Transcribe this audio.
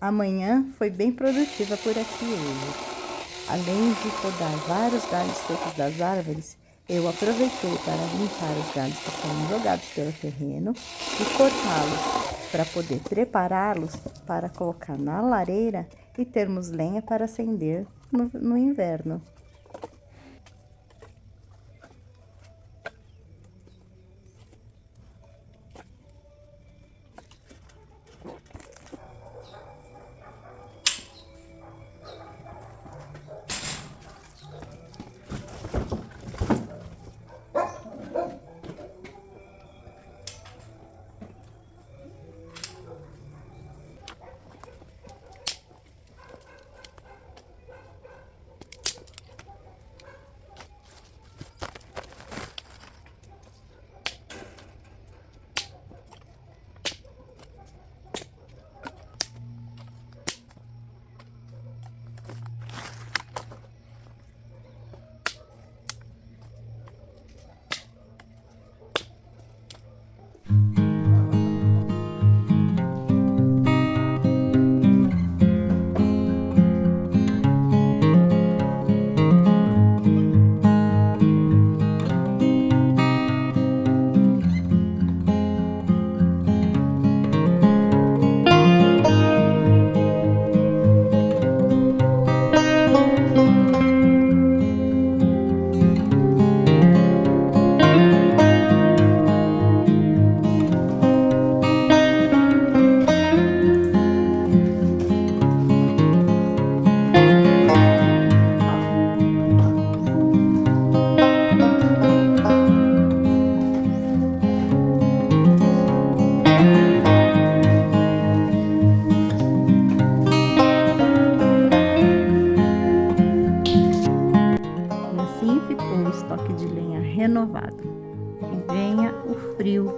A manhã foi bem produtiva por aqui hoje. Além de podar vários galhos secos das árvores, eu aproveitei para limpar os galhos que estavam jogados pelo terreno e cortá-los para poder prepará-los para colocar na lareira e termos lenha para acender no inverno. E assim ficou o estoque de lenha renovado. Que venha o frio